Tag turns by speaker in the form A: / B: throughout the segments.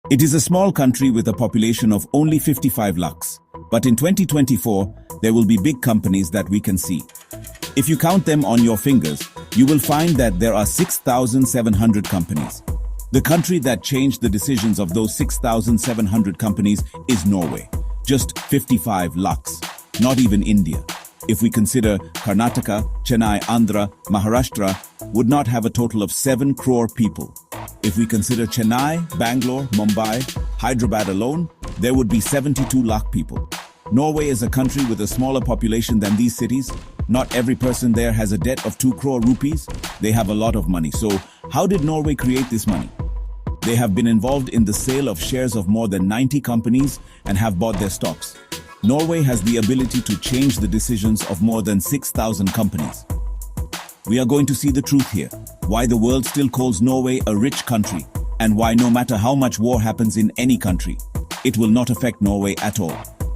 A: It is a small country with a population of only 55 lakhs. But in 2024, there will be big companies that we can see. If you count them on your fingers, you will find that there are 6,700 companies. The country that changed the decisions of those 6,700 companies is Norway. Just 55 lakhs. Not even India. If we consider Karnataka, Chennai, Andhra, Maharashtra would not have a total of 7 crore people. If we consider Chennai, Bangalore, Mumbai, Hyderabad alone, there would be 72 lakh people. Norway is a country with a smaller population than these cities. Not every person there has a debt of 2 crore rupees. They have a lot of money. So how did Norway create this money? They have been involved in the sale of shares of more than 90 companies and have bought their stocks. Norway has the ability to change the decisions of more than 6,000 companies. We are going to see the truth here, why the world still calls Norway a rich country, and why no matter how much war happens in any country, it will not affect Norway at all.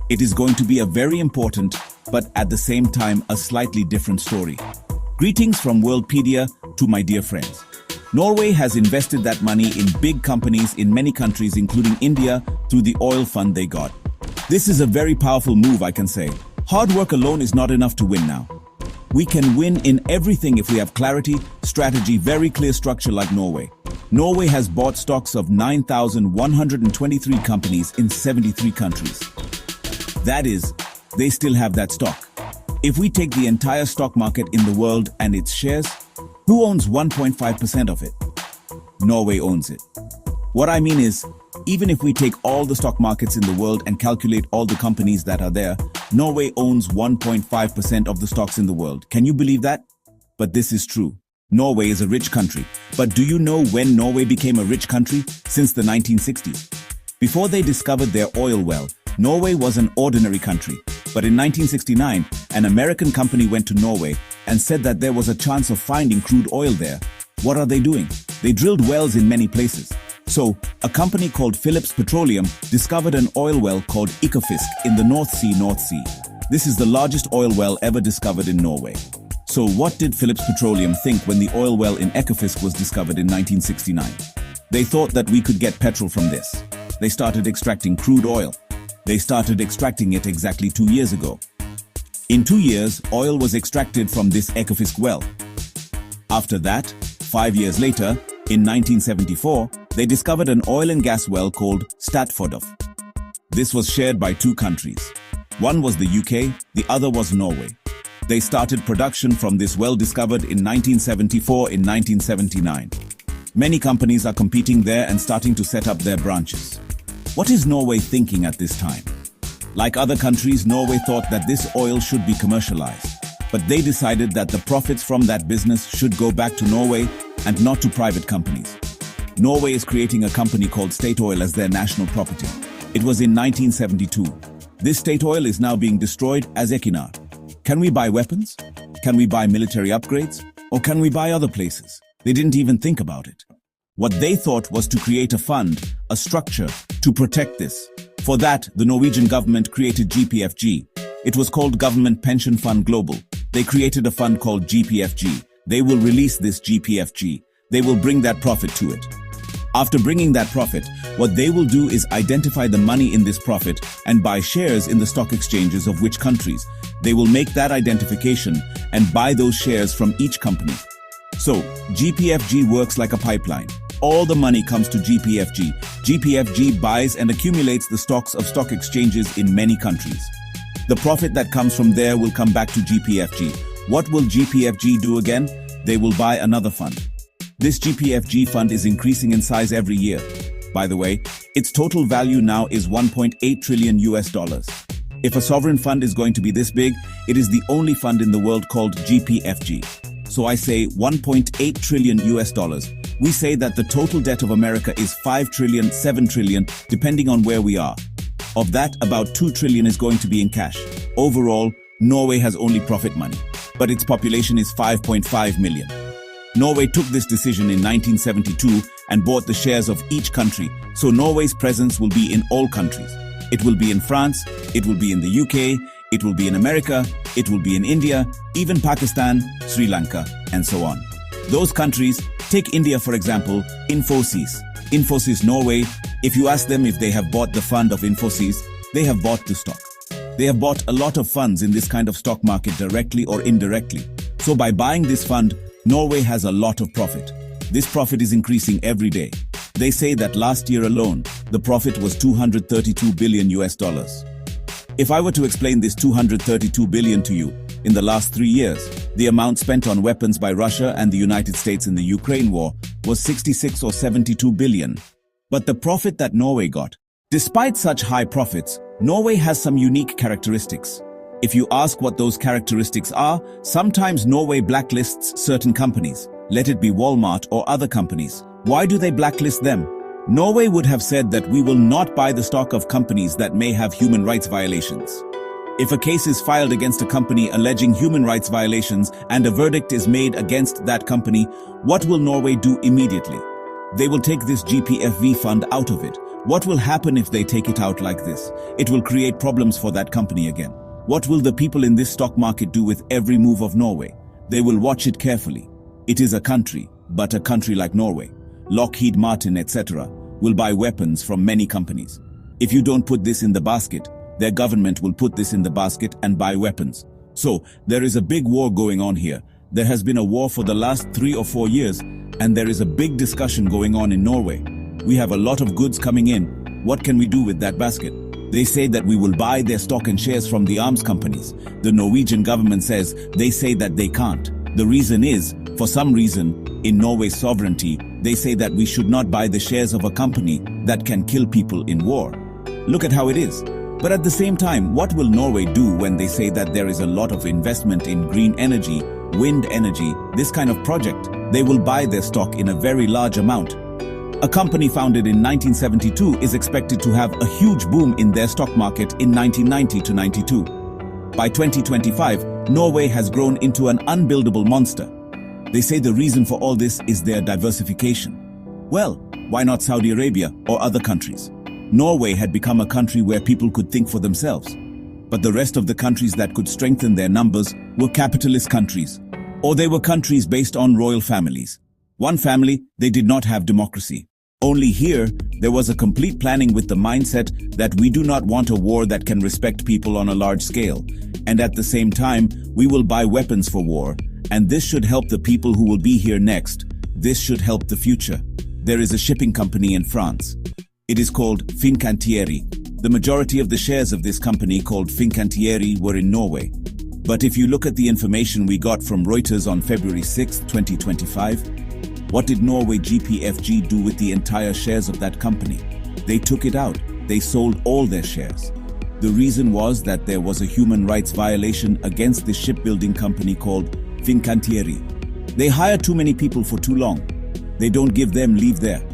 A: It is going to be a very important, but at the same time a slightly different story. Greetings from World Pedia to my dear friends. Norway has invested that money in big companies in many countries including India through the oil fund they got. This is a very powerful move, I can say. Hard work alone is not enough to win now. We can win in everything if we have clarity, strategy, very clear structure like Norway. Norway has bought stocks of 9,123 companies in 73 countries. That is, they still have that stock. If we take the entire stock market in the world and its shares, who owns 1.5% of it? Norway owns it. What I mean is, even if we take all the stock markets in the world and calculate all the companies that are there, Norway owns 1.5% of the stocks in the world. Can you believe that? But this is true. Norway is a rich country. But do you know when Norway became a rich country? Since the 1960s. Before they discovered their oil well, Norway was an ordinary country. But in 1969, an American company went to Norway and said that there was a chance of finding crude oil there. What are they doing? They drilled wells in many places. So, a company called Phillips Petroleum discovered an oil well called Ekofisk in the North Sea. This is the largest oil well ever discovered in Norway. So what did Phillips Petroleum think when the oil well in Ekofisk was discovered in 1969? They thought that we could get petrol from this. They started extracting crude oil. They started extracting it exactly 2 years ago. In 2 years, oil was extracted from this Ekofisk well. After that, 5 years later, in 1974, they discovered an oil and gas well called Statfjord. This was shared by 2 countries. One was the UK, the other was Norway. They started production from this well discovered in 1974 in 1979. Many companies are competing there and starting to set up their branches. What is Norway thinking at this time? Like other countries, Norway thought that this oil should be commercialized. But they decided that the profits from that business should go back to Norway and not to private companies. Norway is creating a company called Statoil as their national property. It was in 1972. This Statoil is now being destroyed as Equinor. Can we buy weapons? Can we buy military upgrades? Or can we buy other places? They didn't even think about it. What they thought was to create a fund, a structure, to protect this. For that, the Norwegian government created GPFG. It was called Government Pension Fund Global. They created a fund called GPFG. They will release this GPFG. They will bring that profit to it. After bringing that profit, what they will do is identify the money in this profit and buy shares in the stock exchanges of which countries. They will make that identification and buy those shares from each company. So, GPFG works like a pipeline. All the money comes to GPFG. GPFG buys and accumulates the stocks of stock exchanges in many countries. The profit that comes from there will come back to GPFG. What will GPFG do again? They will buy another fund. This GPFG fund is increasing in size every year. By the way, its total value now is $1.8 trillion. If a sovereign fund is going to be this big, it is the only fund in the world called GPFG. So I say $1.8 trillion. We say that the total debt of America is 5 trillion, 7 trillion, depending on where we are. Of that, about 2 trillion is going to be in cash. Overall, Norway has only profit money, but its population is 5.5 million. Norway took this decision in 1972 and bought the shares of each country, so Norway's presence will be in all countries. It will be in France, it will be in the UK, it will be in America, it will be in India, even Pakistan, Sri Lanka, and so on. Those countries, take India for example, Infosys. Infosys Norway, if you ask them if they have bought the fund of Infosys, they have bought the stock. They have bought a lot of funds in this kind of stock market directly or indirectly. So by buying this fund, Norway has a lot of profit. This profit is increasing every day. They say that last year alone, the profit was $232 billion US. If I were to explain this $232 billion to you, in the last 3 years, the amount spent on weapons by Russia and the United States in the Ukraine war was 66 or 72 billion. But the profit that Norway got, despite such high profits, Norway has some unique characteristics. If you ask what those characteristics are, sometimes Norway blacklists certain companies. Let it be Walmart or other companies. Why do they blacklist them? Norway would have said that we will not buy the stock of companies that may have human rights violations. If a case is filed against a company alleging human rights violations and a verdict is made against that company, what will Norway do immediately? They will take this GPFG fund out of it. What will happen if they take it out like this? It will create problems for that company again. What will the people in this stock market do with every move of Norway? They will watch it carefully. It is a country, but a country like Norway, Lockheed Martin, etc., will buy weapons from many companies. If you don't put this in the basket, their government will put this in the basket and buy weapons. So, there is a big war going on here. There has been a war for the last 3 or 4 years, and there is a big discussion going on in Norway. We have a lot of goods coming in. What can we do with that basket? They say that we will buy their stock and shares from the arms companies. The Norwegian government says they say that they can't. The reason is, for some reason, in Norway's sovereignty, they say that we should not buy the shares of a company that can kill people in war. Look at how it is. But at the same time, what will Norway do when they say that there is a lot of investment in green energy, wind energy, this kind of project? They will buy their stock in a very large amount. A company founded in 1972 is expected to have a huge boom in their stock market in 1990 to 92. By 2025, Norway has grown into an unbuildable monster. They say the reason for all this is their diversification. Well, why not Saudi Arabia or other countries? Norway had become a country where people could think for themselves. But the rest of the countries that could strengthen their numbers were capitalist countries, or they were countries based on royal families. One family, they did not have democracy. Only here, there was a complete planning with the mindset that we do not want a war that can respect people on a large scale. And at the same time, we will buy weapons for war. And this should help the people who will be here next. This should help the future. There is a shipping company in France. It is called Fincantieri. The majority of the shares of this company called Fincantieri were in Norway. But if you look at the information we got from Reuters on February 6, 2025, what did Norway GPFG do with the entire shares of that company? They took it out. They sold all their shares. The reason was that there was a human rights violation against the shipbuilding company called Fincantieri. They hire too many people for too long. They don't give them leave there.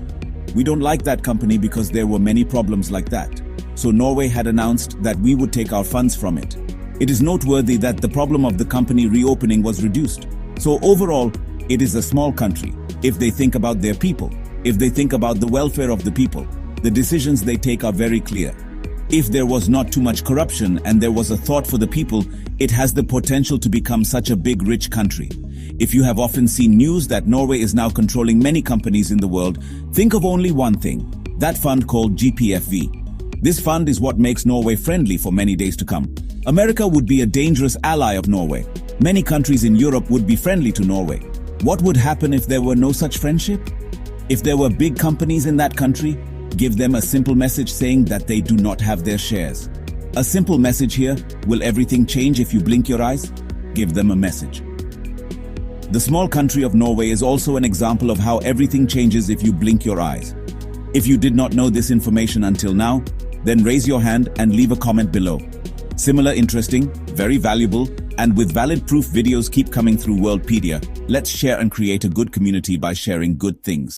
A: We don't like that company because there were many problems like that. So Norway had announced that we would take our funds from it. It is noteworthy that the problem of the company reopening was reduced. So overall, it is a small country. If they think about their people, if they think about the welfare of the people, the decisions they take are very clear. If there was not too much corruption and there was a thought for the people, it has the potential to become such a big, rich country. If you have often seen news that Norway is now controlling many companies in the world, think of only one thing, that fund called GPFG. This fund is what makes Norway friendly for many days to come. America would be a dangerous ally of Norway. Many countries in Europe would be friendly to Norway. What would happen if there were no such friendship? If there were big companies in that country, give them a simple message saying that they do not have their shares. A simple message here, will everything change if you blink your eyes? Give them a message. The small country of Norway is also an example of how everything changes if you blink your eyes. If you did not know this information until now, then raise your hand and leave a comment below. Similar interesting, very valuable, and with valid proof videos keep coming through Pedia. Let's share and create a good community by sharing good things.